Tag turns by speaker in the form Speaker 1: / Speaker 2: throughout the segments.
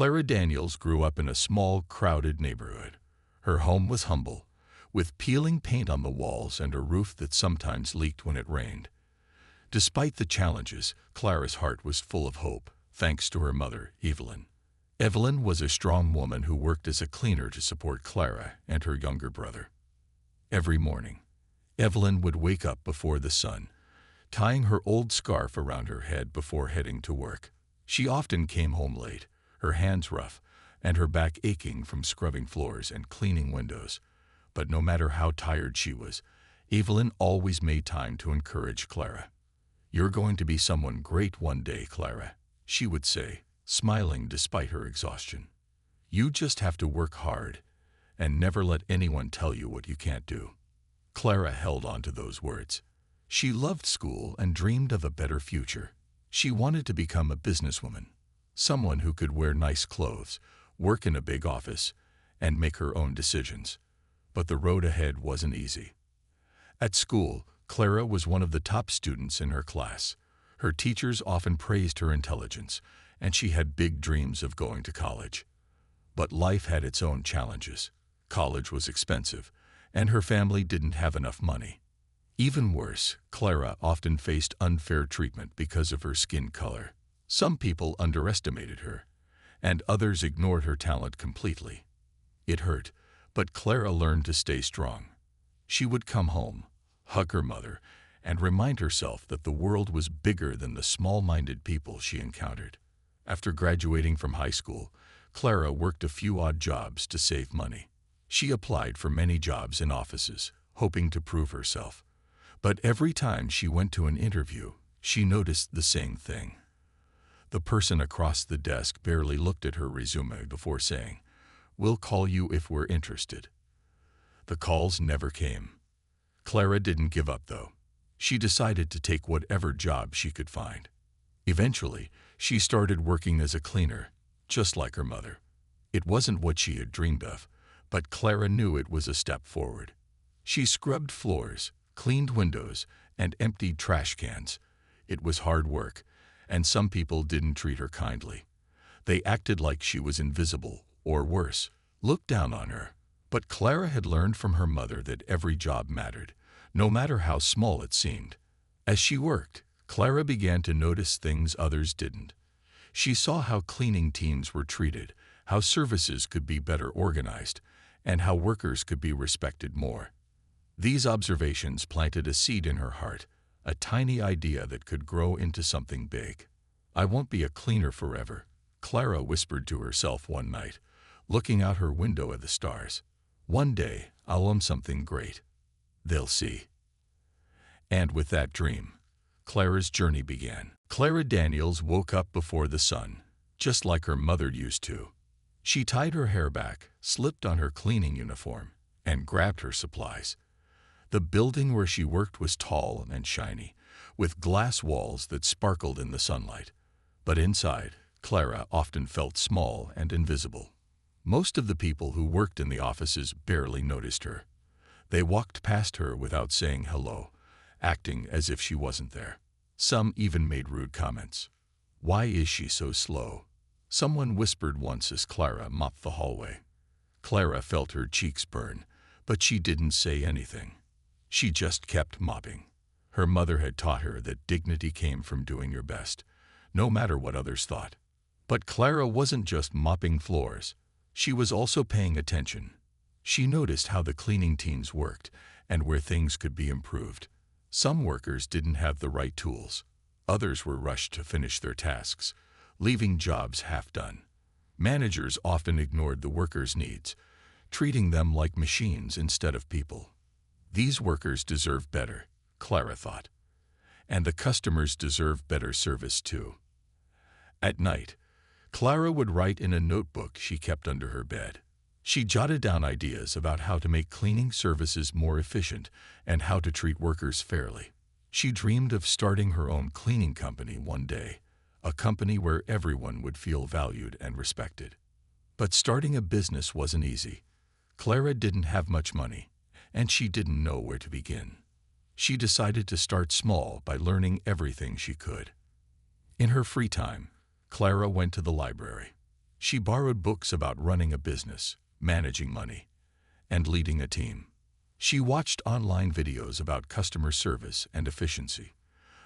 Speaker 1: Clara Daniels grew up in a small, crowded neighborhood. Her home was humble, with peeling paint on the walls and a roof that sometimes leaked when it rained. Despite the challenges, Clara's heart was full of hope, thanks to her mother, Evelyn. Evelyn was a strong woman who worked as a cleaner to support Clara and her younger brother. Every morning, Evelyn would wake up before the sun, tying her old scarf around her head before heading to work. She often came home late, her hands rough, and her back aching from scrubbing floors and cleaning windows. But no matter how tired she was, Evelyn always made time to encourage Clara. "You're going to be someone great one day, Clara," she would say, smiling despite her exhaustion. "You just have to work hard and never let anyone tell you what you can't do." Clara held on to those words. She loved school and dreamed of a better future. She wanted to become a businesswoman, someone who could wear nice clothes, work in a big office, and make her own decisions. But the road ahead wasn't easy. At school, Clara was one of the top students in her class. Her teachers often praised her intelligence, and she had big dreams of going to college. But life had its own challenges. College was expensive, and her family didn't have enough money. Even worse, Clara often faced unfair treatment because of her skin color. Some people underestimated her, and others ignored her talent completely. It hurt, but Clara learned to stay strong. She would come home, hug her mother, and remind herself that the world was bigger than the small-minded people she encountered. After graduating from high school, Clara worked a few odd jobs to save money. She applied for many jobs in offices, hoping to prove herself. But every time she went to an interview, she noticed the same thing. The person across the desk barely looked at her resume before saying, "We'll call you if we're interested." The calls never came. Clara didn't give up, though. She decided to take whatever job she could find. Eventually, she started working as a cleaner, just like her mother. It wasn't what she had dreamed of, but Clara knew it was a step forward. She scrubbed floors, cleaned windows, and emptied trash cans. It was hard work, and some people didn't treat her kindly. They acted like she was invisible, or worse, looked down on her. But Clara had learned from her mother that every job mattered, no matter how small it seemed. As she worked, Clara began to notice things others didn't. She saw how cleaning teams were treated, how services could be better organized, and how workers could be respected more. These observations planted a seed in her heart, a tiny idea that could grow into something big. "I won't be a cleaner forever," Clara whispered to herself one night, looking out her window at the stars. "One day, I'll own something great. They'll see." And with that dream, Clara's journey began. Clara Daniels woke up before the sun, just like her mother used to. She tied her hair back, slipped on her cleaning uniform, and grabbed her supplies. The building where she worked was tall and shiny, with glass walls that sparkled in the sunlight. But inside, Clara often felt small and invisible. Most of the people who worked in the offices barely noticed her. They walked past her without saying hello, acting as if she wasn't there. Some even made rude comments. "Why is she so slow?" someone whispered once as Clara mopped the hallway. Clara felt her cheeks burn, but she didn't say anything. She just kept mopping. Her mother had taught her that dignity came from doing your best, no matter what others thought. But Clara wasn't just mopping floors. She was also paying attention. She noticed how the cleaning teams worked and where things could be improved. Some workers didn't have the right tools. Others were rushed to finish their tasks, leaving jobs half done. Managers often ignored the workers' needs, treating them like machines instead of people. These workers deserve better, Clara thought. And the customers deserve better service too. At night, Clara would write in a notebook she kept under her bed. She jotted down ideas about how to make cleaning services more efficient and how to treat workers fairly. She dreamed of starting her own cleaning company one day, a company where everyone would feel valued and respected. But starting a business wasn't easy. Clara didn't have much money, and she didn't know where to begin. She decided to start small by learning everything she could. In her free time, Clara went to the library. She borrowed books about running a business, managing money, and leading a team. She watched online videos about customer service and efficiency.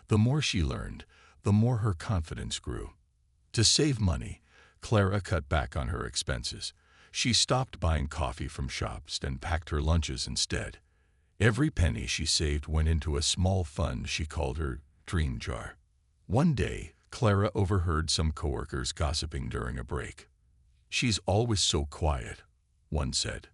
Speaker 1: The more she learned, the more her confidence grew. To save money, Clara cut back on her expenses. She stopped buying coffee from shops and packed her lunches instead. Every penny she saved went into a small fund she called her dream jar. One day, Clara overheard some coworkers gossiping during a break. "She's always so quiet," one said.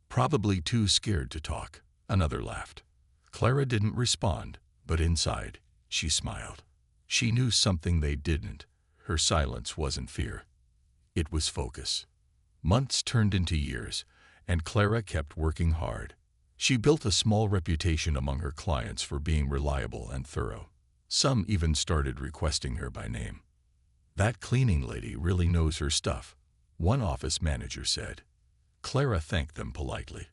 Speaker 1: "Probably too scared to talk," another laughed. Clara didn't respond, but inside, she smiled. She knew something they didn't. Her silence wasn't fear. It was focus. Months turned into years, and Clara kept working hard. She built a small reputation among her clients for being reliable and thorough. Some even started requesting her by name. "That cleaning lady really knows her stuff," one office manager said. Clara thanked them politely,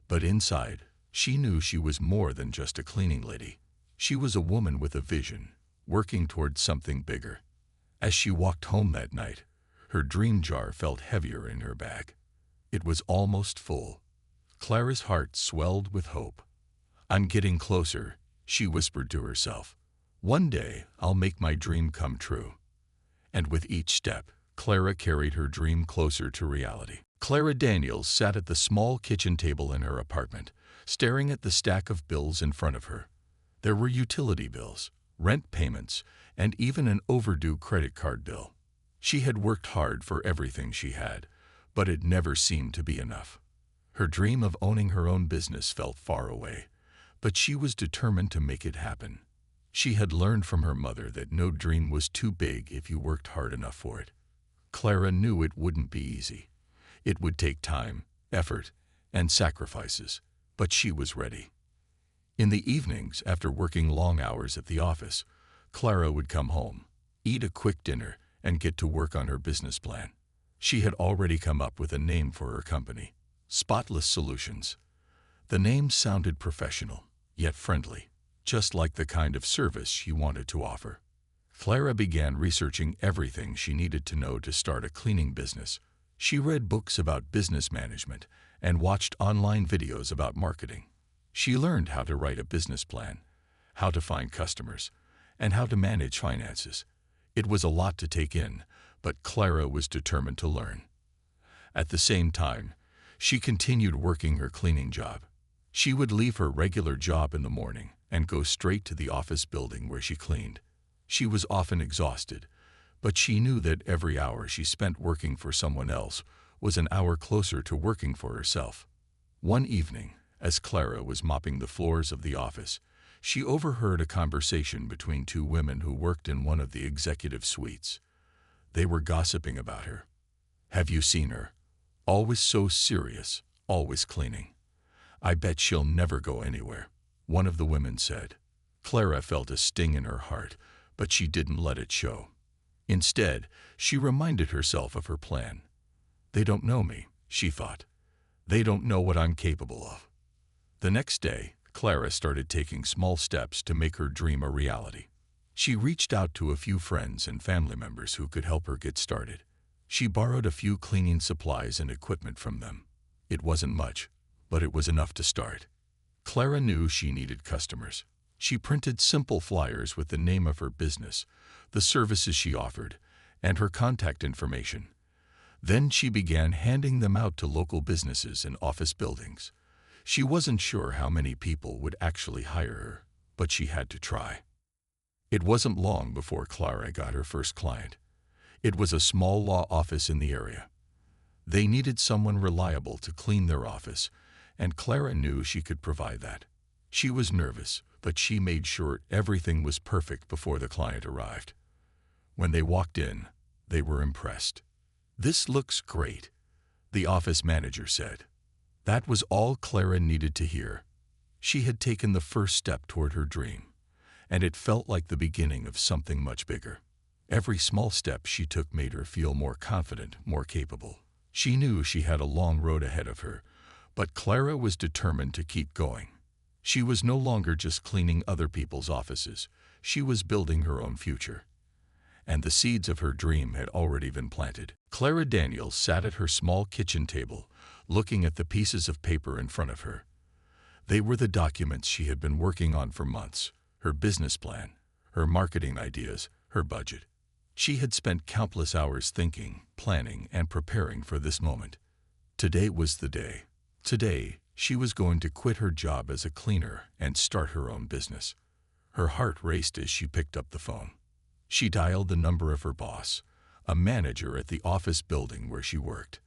Speaker 1: but inside, she knew she was more than just a cleaning lady. She was a woman with a vision, working towards something bigger. As she walked home that night, her dream jar felt heavier in her bag. It was almost full. Clara's heart swelled with hope. "I'm getting closer," she whispered to herself. "One day, I'll make my dream come true." And with each step, Clara carried her dream closer to reality. Clara Daniels sat at the small kitchen table in her apartment, staring at the stack of bills in front of her. There were utility bills, rent payments, and even an overdue credit card bill. She had worked hard for everything she had, but it never seemed to be enough. Her dream of owning her own business felt far away, but she was determined to make it happen. She had learned from her mother that no dream was too big if you worked hard enough for it. Clara knew it wouldn't be easy. It would take time, effort, and sacrifices, but she was ready. In the evenings, after working long hours at the office, Clara would come home, eat a quick dinner, and get to work on her business plan. She had already come up with a name for her company, Spotless Solutions. The name sounded professional, yet friendly, just like the kind of service she wanted to offer. Clara began researching everything she needed to know to start a cleaning business. She read books about business management and watched online videos about marketing. She learned how to write a business plan, how to find customers, and how to manage finances. It was a lot to take in, but Clara was determined to learn. At the same time, she continued working her cleaning job. She would leave her regular job in the morning and go straight to the office building where she cleaned. She was often exhausted, but she knew that every hour she spent working for someone else was an hour closer to working for herself. One evening, as Clara was mopping the floors of the office, she overheard a conversation between two women who worked in one of the executive suites. They were gossiping about her. "Have you seen her? Always so serious, always cleaning. I bet she'll never go anywhere," one of the women said. Clara felt a sting in her heart, but she didn't let it show. Instead, she reminded herself of her plan. "They don't know me," she thought. "They don't know what I'm capable of." The next day, Clara started taking small steps to make her dream a reality. She reached out to a few friends and family members who could help her get started. She borrowed a few cleaning supplies and equipment from them. It wasn't much, but it was enough to start. Clara knew she needed customers. She printed simple flyers with the name of her business, the services she offered, and her contact information. Then she began handing them out to local businesses and office buildings. She wasn't sure how many people would actually hire her, but she had to try. It wasn't long before Clara got her first client. It was a small law office in the area. They needed someone reliable to clean their office, and Clara knew she could provide that. She was nervous, but she made sure everything was perfect before the client arrived. When they walked in, they were impressed. "This looks great," the office manager said. That was all Clara needed to hear. She had taken the first step toward her dream, and it felt like the beginning of something much bigger. Every small step she took made her feel more confident, more capable. She knew she had a long road ahead of her, but Clara was determined to keep going. She was no longer just cleaning other people's offices. She was building her own future. and the seeds of her dream had already been planted. Clara Daniels sat at her small kitchen table, looking at the pieces of paper in front of her. They were the documents she had been working on for months: her business plan, her marketing ideas, her budget. She had spent countless hours thinking, planning, and preparing for this moment. Today was the day. Today, she was going to quit her job as a cleaner and start her own business. Her heart raced as she picked up the phone. She dialed the number of her boss, a manager at the office building where she worked.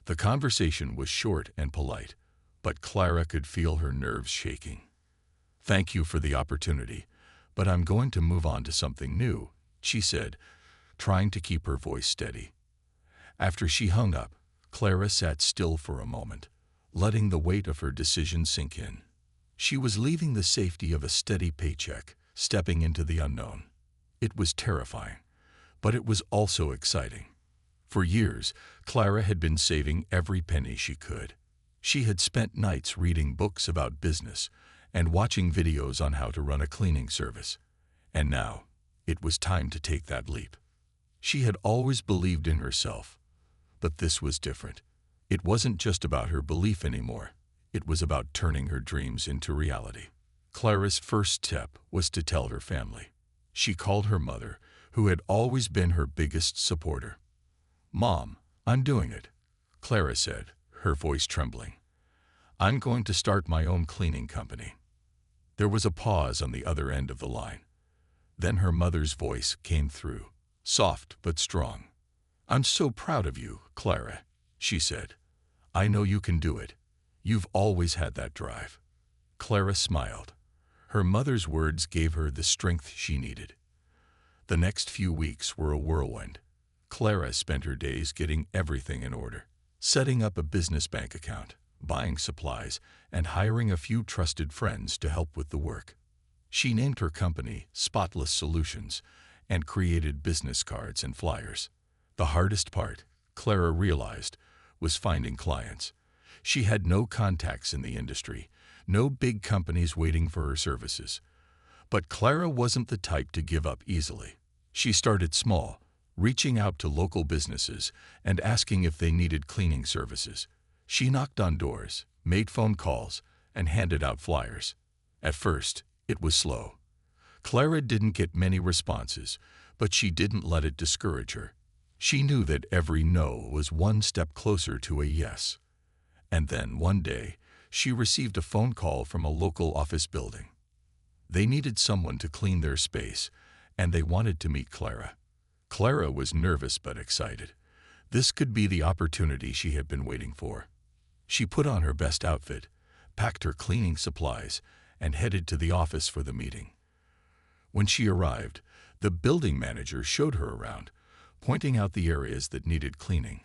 Speaker 1: The conversation was short and polite, but Clara could feel her nerves shaking. "Thank you for the opportunity, but I'm going to move on to something new," she said, trying to keep her voice steady. After she hung up, Clara sat still for a moment, letting the weight of her decision sink in. She was leaving the safety of a steady paycheck, stepping into the unknown. It was terrifying, but it was also exciting. For years, Clara had been saving every penny she could. She had spent nights reading books about business and watching videos on how to run a cleaning service. And now, it was time to take that leap. She had always believed in herself, but this was different. It wasn't just about her belief anymore. It was about turning her dreams into reality. Clara's first step was to tell her family. She called her mother, who had always been her biggest supporter. "Mom, I'm doing it," Clara said, her voice trembling. "I'm going to start my own cleaning company." There was a pause on the other end of the line. Then her mother's voice came through, soft but strong. "I'm so proud of you, Clara," she said. "I know you can do it. You've always had that drive." Clara smiled. Her mother's words gave her the strength she needed. The next few weeks were a whirlwind. Clara spent her days getting everything in order, setting up a business bank account, buying supplies, and hiring a few trusted friends to help with the work. She named her company Spotless Solutions and created business cards and flyers. The hardest part, Clara realized, was finding clients. She had no contacts in the industry, no big companies waiting for her services. But Clara wasn't the type to give up easily. She started small, reaching out to local businesses and asking if they needed cleaning services. She knocked on doors, made phone calls, and handed out flyers. At first, it was slow. Clara didn't get many responses, but she didn't let it discourage her. She knew that every no was one step closer to a yes. And then, one day, she received a phone call from a local office building. They needed someone to clean their space, and they wanted to meet Clara. Clara was nervous but excited. This could be the opportunity she had been waiting for. She put on her best outfit, packed her cleaning supplies, and headed to the office for the meeting. When she arrived, the building manager showed her around, pointing out the areas that needed cleaning.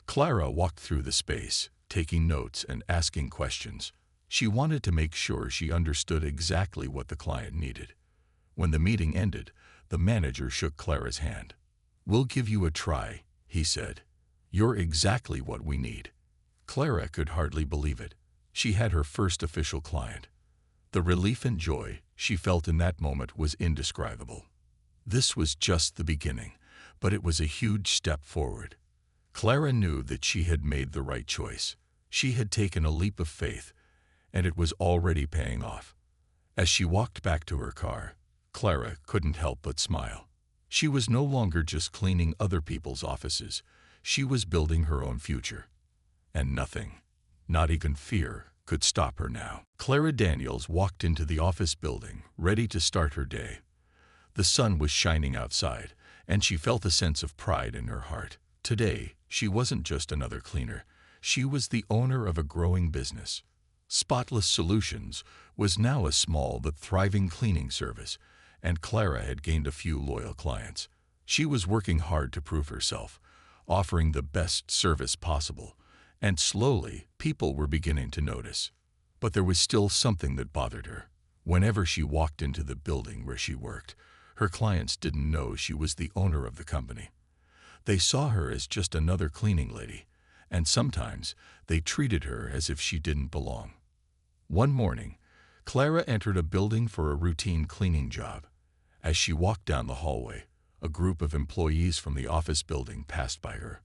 Speaker 1: Clara walked through the space, taking notes and asking questions. She wanted to make sure she understood exactly what the client needed. When the meeting ended, the manager shook Clara's hand. "We'll give you a try," he said. "You're exactly what we need." Clara could hardly believe it. She had her first official client. The relief and joy she felt in that moment was indescribable. This was just the beginning, but it was a huge step forward. Clara knew that she had made the right choice. She had taken a leap of faith, and it was already paying off. As she walked back to her car, Clara couldn't help but smile. She was no longer just cleaning other people's offices. She was building her own future. And nothing, not even fear, could stop her now. Clara Daniels walked into the office building, ready to start her day. The sun was shining outside, and she felt a sense of pride in her heart. Today, she wasn't just another cleaner. She was the owner of a growing business. Spotless Solutions was now a small but thriving cleaning service, and Clara had gained a few loyal clients. She was working hard to prove herself, offering the best service possible, and slowly people were beginning to notice. But there was still something that bothered her. Whenever she walked into the building where she worked, her clients didn't know she was the owner of the company. They saw her as just another cleaning lady, and sometimes they treated her as if she didn't belong. One morning, Clara entered a building for a routine cleaning job. As she walked down the hallway, a group of employees from the office building passed by her.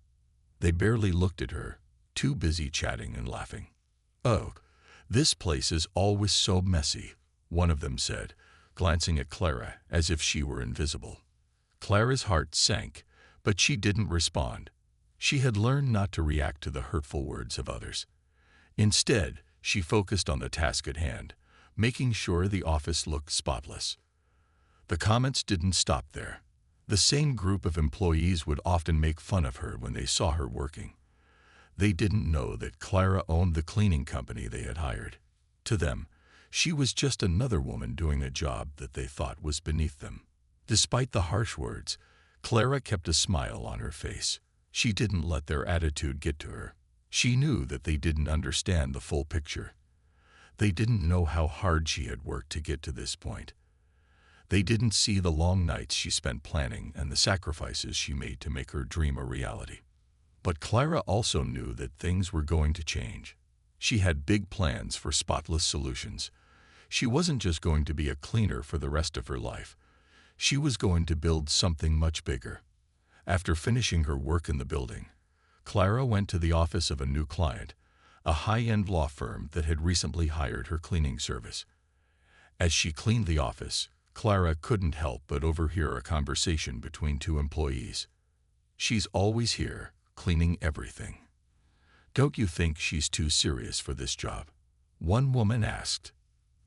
Speaker 1: They barely looked at her, too busy chatting and laughing. "Oh, this place is always so messy," one of them said, glancing at Clara as if she were invisible. Clara's heart sank, but she didn't respond. She had learned not to react to the hurtful words of others. Instead, she focused on the task at hand, making sure the office looked spotless. The comments didn't stop there. The same group of employees would often make fun of her when they saw her working. They didn't know that Clara owned the cleaning company they had hired. To them, she was just another woman doing a job that they thought was beneath them. Despite the harsh words, Clara kept a smile on her face. She didn't let their attitude get to her. She knew that they didn't understand the full picture. They didn't know how hard she had worked to get to this point. They didn't see the long nights she spent planning and the sacrifices she made to make her dream a reality. But Clara also knew that things were going to change. She had big plans for Spotless Solutions. She wasn't just going to be a cleaner for the rest of her life. She was going to build something much bigger. After finishing her work in the building, Clara went to the office of a new client, a high-end law firm that had recently hired her cleaning service. As she cleaned the office, Clara couldn't help but overhear a conversation between two employees. "She's always here, cleaning everything. Don't you think she's too serious for this job?" one woman asked.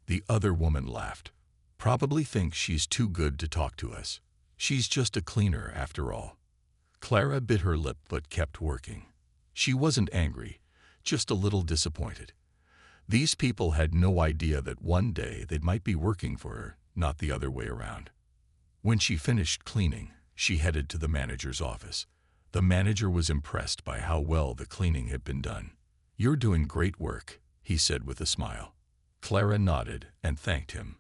Speaker 1: The other woman laughed. "Probably thinks she's too good to talk to us. She's just a cleaner after all." Clara bit her lip but kept working. She wasn't angry, just a little disappointed. These people had no idea that one day they might be working for her, not the other way around. When she finished cleaning, she headed to the manager's office. The manager was impressed by how well the cleaning had been done. "You're doing great work," he said with a smile. Clara nodded and thanked him.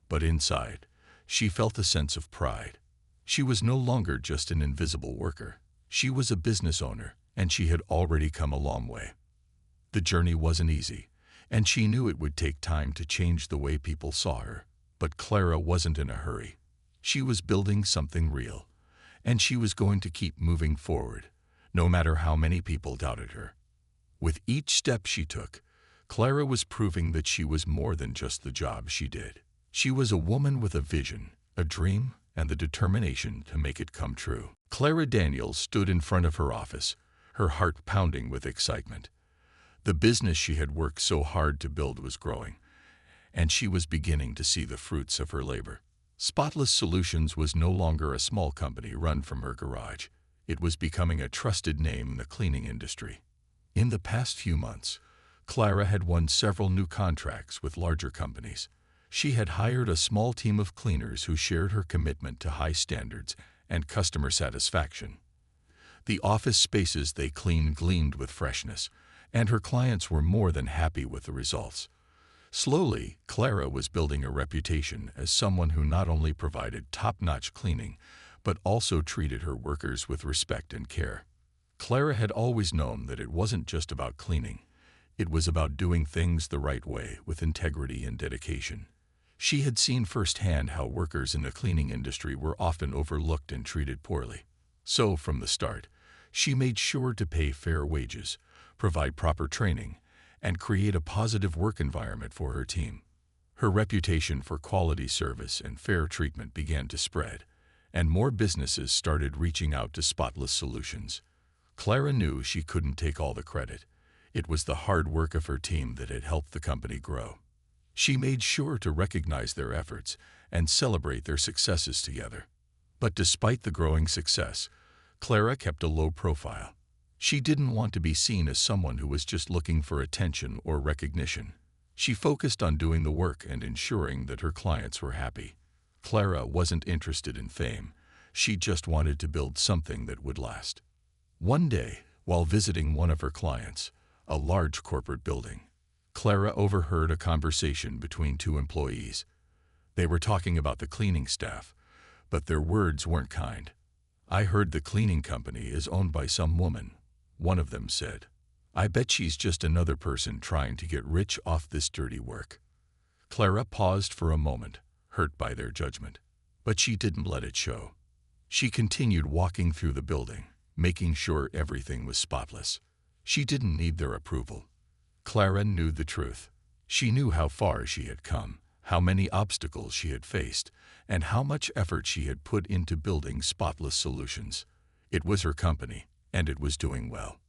Speaker 1: But inside, she felt a sense of pride. She was no longer just an invisible worker. She was a business owner, and she had already come a long way. The journey wasn't easy, and she knew it would take time to change the way people saw her. But Clara wasn't in a hurry. She was building something real, and she was going to keep moving forward, no matter how many people doubted her. With each step she took, Clara was proving that she was more than just the job she did. She was a woman with a vision, a dream, and the determination to make it come true. Clara Daniels stood in front of her office, her heart pounding with excitement. The business she had worked so hard to build was growing, and she was beginning to see the fruits of her labor. Spotless Solutions was no longer a small company run from her garage. It was becoming a trusted name in the cleaning industry. In the past few months, Clara had won several new contracts with larger companies. She had hired a small team of cleaners who shared her commitment to high standards and customer satisfaction. The office spaces they cleaned gleamed with freshness, and her clients were more than happy with the results. Slowly, Clara was building a reputation as someone who not only provided top-notch cleaning, but also treated her workers with respect and care. Clara had always known that it wasn't just about cleaning. It was about doing things the right way with integrity and dedication. She had seen firsthand how workers in the cleaning industry were often overlooked and treated poorly. So, from the start, she made sure to pay fair wages, provide proper training, and create a positive work environment for her team. Her reputation for quality service and fair treatment began to spread, and more businesses started reaching out to Spotless Solutions. Clara knew she couldn't take all the credit. It was the hard work of her team that had helped the company grow. She made sure to recognize their efforts and celebrate their successes together. But despite the growing success, Clara kept a low profile. She didn't want to be seen as someone who was just looking for attention or recognition. She focused on doing the work and ensuring that her clients were happy. Clara wasn't interested in fame. She just wanted to build something that would last. One day, while visiting one of her clients, a large corporate building, Clara overheard a conversation between two employees. They were talking about the cleaning staff, but their words weren't kind. "I heard the cleaning company is owned by some woman," one of them said. "I bet she's just another person trying to get rich off this dirty work." Clara paused for a moment, hurt by their judgment. But she didn't let it show. She continued walking through the building, making sure everything was spotless. She didn't need their approval. Clara knew the truth. She knew how far she had come, how many obstacles she had faced, and how much effort she had put into building spotless solutions. It was her company, and it was doing well.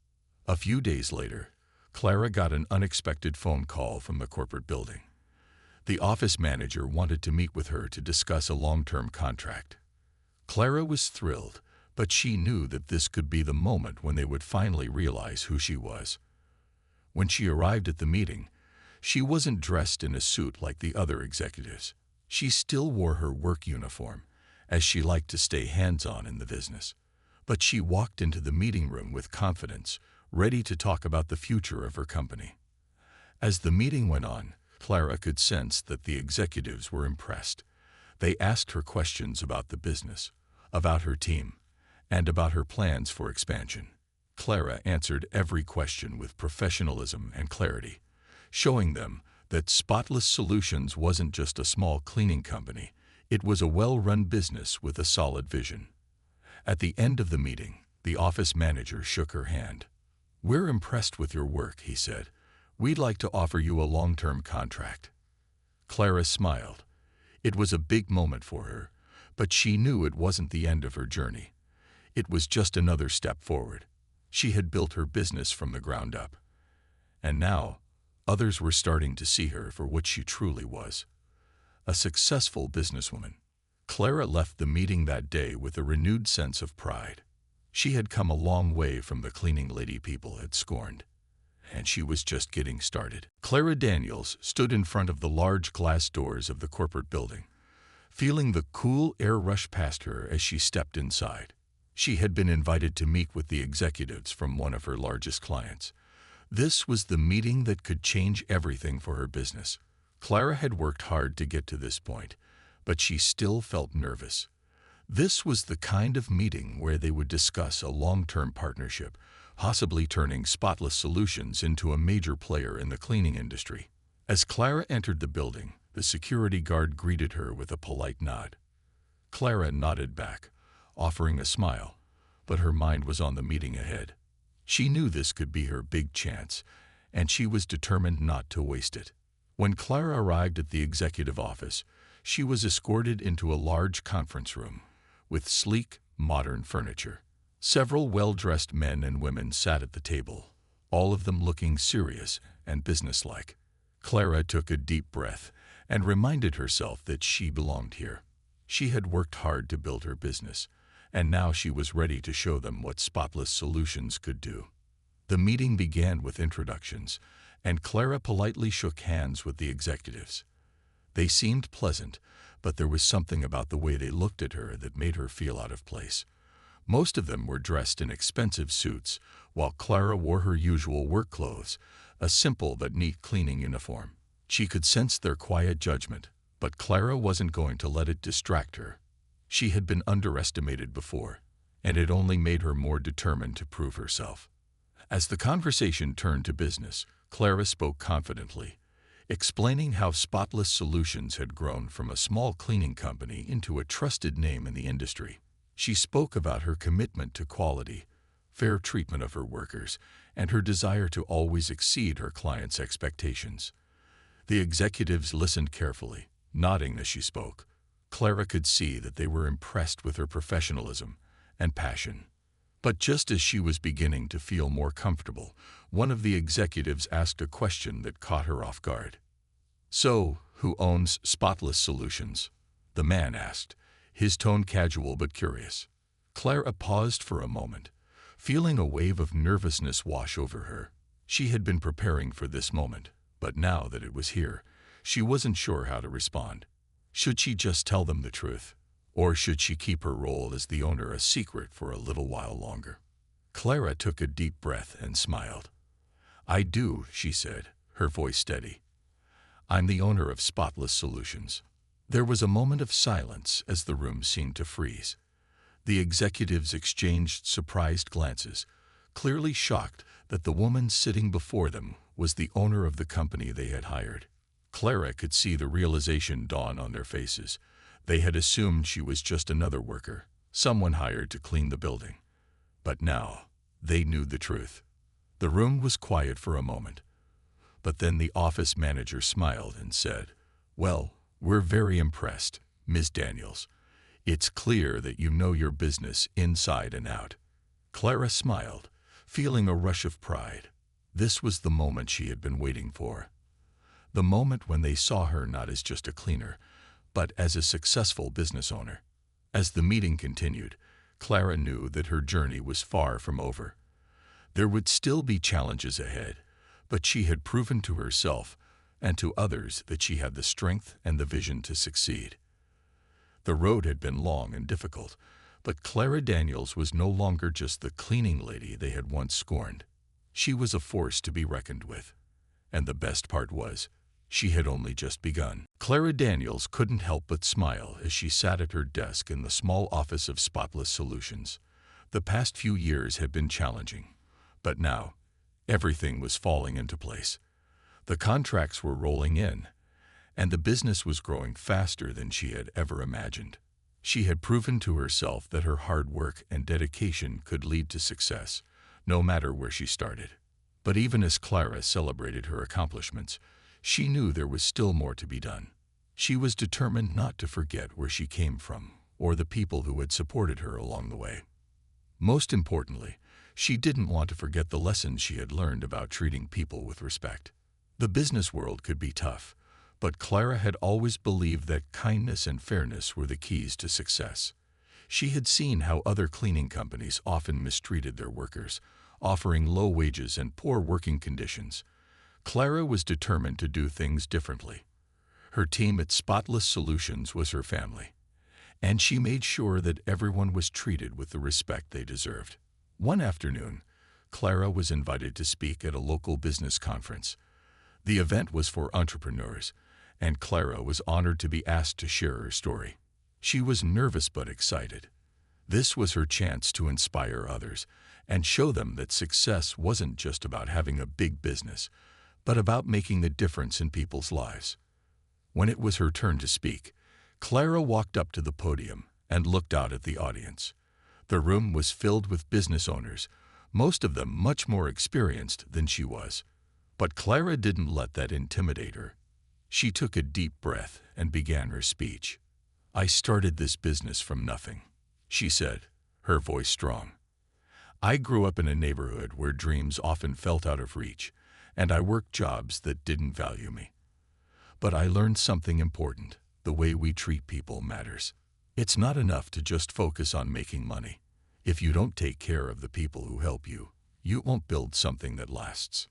Speaker 1: A few days later, Clara got an unexpected phone call from the corporate building. The office manager wanted to meet with her to discuss a long-term contract. Clara was thrilled, but she knew that this could be the moment when they would finally realize who she was. When she arrived at the meeting, she wasn't dressed in a suit like the other executives. She still wore her work uniform, as she liked to stay hands-on in the business. But she walked into the meeting room with confidence, ready to talk about the future of her company. As the meeting went on, Clara could sense that the executives were impressed. They asked her questions about the business, about her team, and about her plans for expansion. Clara answered every question with professionalism and clarity, showing them that Spotless Solutions wasn't just a small cleaning company, it was a well-run business with a solid vision. At the end of the meeting, the office manager shook her hand. "We're impressed with your work," he said. "We'd like to offer you a long-term contract." Clara smiled. It was a big moment for her, but she knew it wasn't the end of her journey. It was just another step forward. She had built her business from the ground up. And now, others were starting to see her for what she truly was, a successful businesswoman. Clara left the meeting that day with a renewed sense of pride. She had come a long way from the cleaning lady people had scorned, and she was just getting started. Clara Daniels stood in front of the large glass doors of the corporate building, feeling the cool air rush past her as she stepped inside. She had been invited to meet with the executives from one of her largest clients. This was the meeting that could change everything for her business. Clara had worked hard to get to this point, but she still felt nervous. This was the kind of meeting where they would discuss a long-term partnership, possibly turning Spotless Solutions into a major player in the cleaning industry. As Clara entered the building, the security guard greeted her with a polite nod. Clara nodded back, offering a smile, but her mind was on the meeting ahead. She knew this could be her big chance, and she was determined not to waste it. When Clara arrived at the executive office, she was escorted into a large conference room with sleek, modern furniture. Several well-dressed men and women sat at the table, all of them looking serious and businesslike. Clara took a deep breath and reminded herself that she belonged here. She had worked hard to build her business, and now she was ready to show them what Spotless Solutions could do. The meeting began with introductions, and Clara politely shook hands with the executives. They seemed pleasant, but there was something about the way they looked at her that made her feel out of place. Most of them were dressed in expensive suits, while Clara wore her usual work clothes, a simple but neat cleaning uniform. She could sense their quiet judgment, but Clara wasn't going to let it distract her. She had been underestimated before, and it only made her more determined to prove herself. As the conversation turned to business, Clara spoke confidently, explaining how Spotless Solutions had grown from a small cleaning company into a trusted name in the industry. She spoke about her commitment to quality, fair treatment of her workers, and her desire to always exceed her clients' expectations. The executives listened carefully, nodding as she spoke. Clara could see that they were impressed with her professionalism and passion. But just as she was beginning to feel more comfortable, one of the executives asked a question that caught her off guard. "So, who owns Spotless Solutions?" the man asked, his tone casual but curious. Clara paused for a moment, feeling a wave of nervousness wash over her. She had been preparing for this moment, but now that it was here, she wasn't sure how to respond. Should she just tell them the truth, or should she keep her role as the owner a secret for a little while longer? Clara took a deep breath and smiled. "I do," she said, her voice steady. "I'm the owner of Spotless Solutions." There was a moment of silence as the room seemed to freeze. The executives exchanged surprised glances, clearly shocked that the woman sitting before them was the owner of the company they had hired. Clara could see the realization dawn on their faces. They had assumed she was just another worker, someone hired to clean the building. But now, they knew the truth. The room was quiet for a moment, but then the office manager smiled and said, "Well, we're very impressed, Ms. Daniels. It's clear that you know your business inside and out." Clara smiled, feeling a rush of pride. This was the moment she had been waiting for. The moment when they saw her not as just a cleaner, but as a successful business owner. As the meeting continued, Clara knew that her journey was far from over. There would still be challenges ahead, but she had proven to herself and to others that she had the strength and the vision to succeed. The road had been long and difficult, but Clara Daniels was no longer just the cleaning lady they had once scorned. She was a force to be reckoned with. And the best part was, she had only just begun. Clara Daniels couldn't help but smile as she sat at her desk in the small office of Spotless Solutions. The past few years had been challenging, but now, everything was falling into place. The contracts were rolling in, and the business was growing faster than she had ever imagined. She had proven to herself that her hard work and dedication could lead to success, no matter where she started. But even as Clara celebrated her accomplishments, she knew there was still more to be done. She was determined not to forget where she came from or the people who had supported her along the way. Most importantly, she didn't want to forget the lessons she had learned about treating people with respect. The business world could be tough, but Clara had always believed that kindness and fairness were the keys to success. She had seen how other cleaning companies often mistreated their workers, offering low wages and poor working conditions. Clara was determined to do things differently. Her team at Spotless Solutions was her family, and she made sure that everyone was treated with the respect they deserved. One afternoon, Clara was invited to speak at a local business conference. The event was for entrepreneurs, and Clara was honored to be asked to share her story. She was nervous but excited. This was her chance to inspire others and show them that success wasn't just about having a big business, but about making the difference in people's lives. When it was her turn to speak, Clara walked up to the podium and looked out at the audience. The room was filled with business owners, most of them much more experienced than she was. But Clara didn't let that intimidate her. She took a deep breath and began her speech. "I started this business from nothing," she said, her voice strong. "I grew up in a neighborhood where dreams often felt out of reach, and I worked jobs that didn't value me. But I learned something important. The way we treat people matters. It's not enough to just focus on making money. If you don't take care of the people who help you, you won't build something that lasts."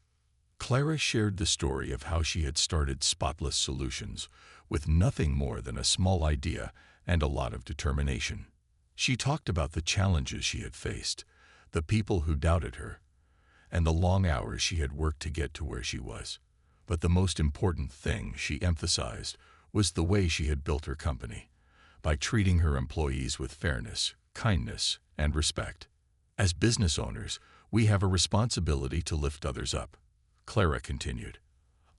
Speaker 1: Clara shared the story of how she had started Spotless Solutions with nothing more than a small idea and a lot of determination. She talked about the challenges she had faced, the people who doubted her, and the long hours she had worked to get to where she was. But the most important thing she emphasized was the way she had built her company, by treating her employees with fairness, kindness, and respect. "As business owners, we have a responsibility to lift others up," Clara continued.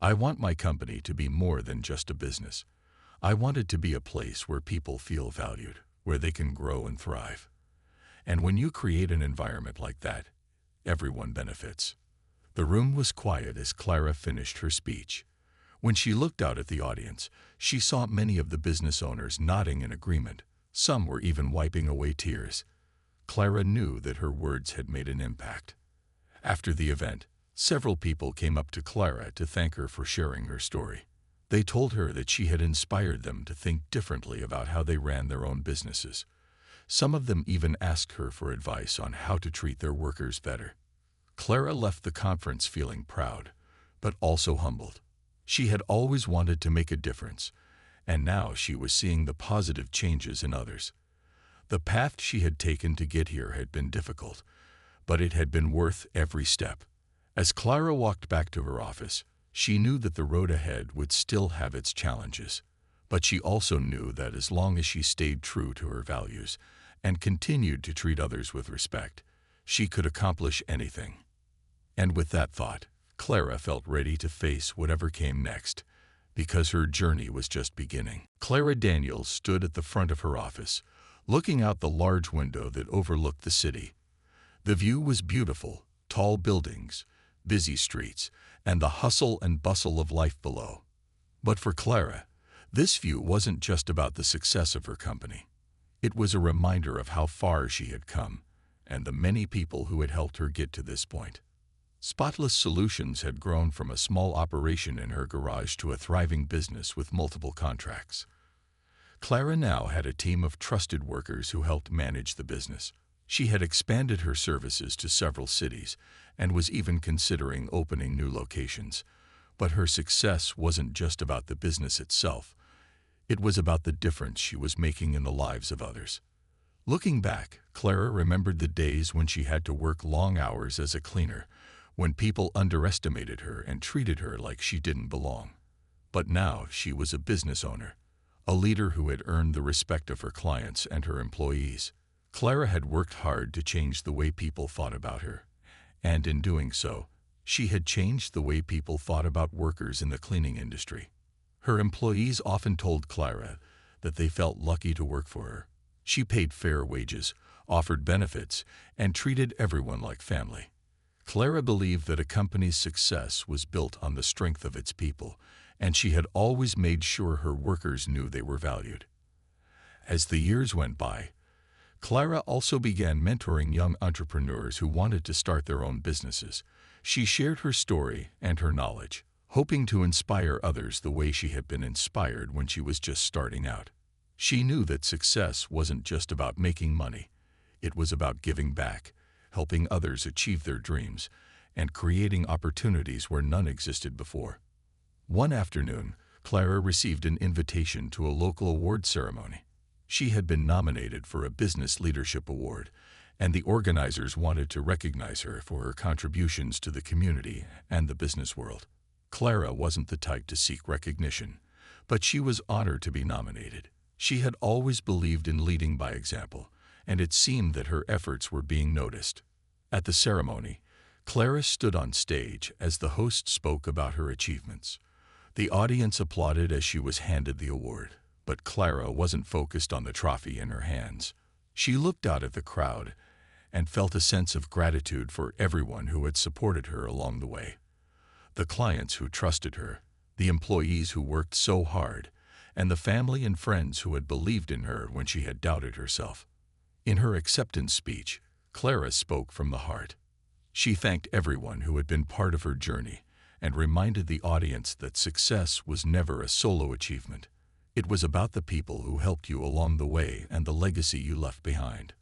Speaker 1: "I want my company to be more than just a business. I want it to be a place where people feel valued, where they can grow and thrive. And when you create an environment like that, everyone benefits." The room was quiet as Clara finished her speech. When she looked out at the audience, she saw many of the business owners nodding in agreement. Some were even wiping away tears. Clara knew that her words had made an impact. After the event, several people came up to Clara to thank her for sharing her story. They told her that she had inspired them to think differently about how they ran their own businesses. Some of them even asked her for advice on how to treat their workers better. Clara left the conference feeling proud, but also humbled. She had always wanted to make a difference, and now she was seeing the positive changes in others. The path she had taken to get here had been difficult, but it had been worth every step. As Clara walked back to her office, she knew that the road ahead would still have its challenges, but she also knew that as long as she stayed true to her values and continued to treat others with respect, she could accomplish anything. And with that thought, Clara felt ready to face whatever came next, because her journey was just beginning. Clara Daniels stood at the front of her office, looking out the large window that overlooked the city. The view was beautiful: tall buildings, busy streets, and the hustle and bustle of life below. But for Clara, this view wasn't just about the success of her company. It was a reminder of how far she had come and the many people who had helped her get to this point. Spotless Solutions had grown from a small operation in her garage to a thriving business with multiple contracts. Clara now had a team of trusted workers who helped manage the business. She had expanded her services to several cities and was even considering opening new locations. But her success wasn't just about the business itself. It was about the difference she was making in the lives of others. Looking back, Clara remembered the days when she had to work long hours as a cleaner, when people underestimated her and treated her like she didn't belong. But now she was a business owner, a leader who had earned the respect of her clients and her employees. Clara had worked hard to change the way people thought about her, and in doing so, she had changed the way people thought about workers in the cleaning industry. Her employees often told Clara that they felt lucky to work for her. She paid fair wages, offered benefits, and treated everyone like family. Clara believed that a company's success was built on the strength of its people, and she had always made sure her workers knew they were valued. As the years went by, Clara also began mentoring young entrepreneurs who wanted to start their own businesses. She shared her story and her knowledge, hoping to inspire others the way she had been inspired when she was just starting out. She knew that success wasn't just about making money. It was about giving back, helping others achieve their dreams, and creating opportunities where none existed before. One afternoon, Clara received an invitation to a local award ceremony. She had been nominated for a Business Leadership Award, and the organizers wanted to recognize her for her contributions to the community and the business world. Clara wasn't the type to seek recognition, but she was honored to be nominated. She had always believed in leading by example, and it seemed that her efforts were being noticed. At the ceremony, Clara stood on stage as the host spoke about her achievements. The audience applauded as she was handed the award, but Clara wasn't focused on the trophy in her hands. She looked out at the crowd and felt a sense of gratitude for everyone who had supported her along the way. The clients who trusted her, the employees who worked so hard, and the family and friends who had believed in her when she had doubted herself. In her acceptance speech, Clara spoke from the heart. She thanked everyone who had been part of her journey and reminded the audience that success was never a solo achievement. It was about the people who helped you along the way and the legacy you left behind.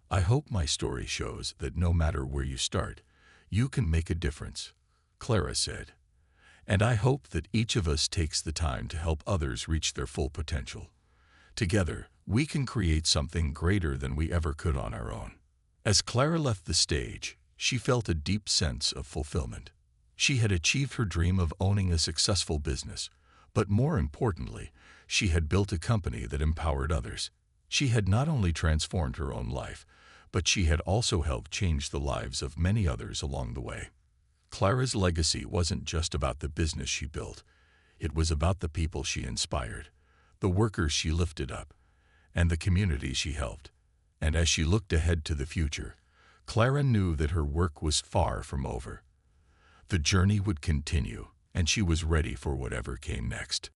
Speaker 1: I hope my story shows that no matter where you start, you can make a difference, Clara said. And I hope that each of us takes the time to help others reach their full potential. Together, we can create something greater than we ever could on our own. As Clara left the stage, she felt a deep sense of fulfillment. She had achieved her dream of owning a successful business, but more importantly, she had built a company that empowered others. She had not only transformed her own life, but she had also helped change the lives of many others along the way. Clara's legacy wasn't just about the business she built. It was about the people she inspired, the workers she lifted up, and the communities she helped. And as she looked ahead to the future, Clara knew that her work was far from over. The journey would continue, and she was ready for whatever came next.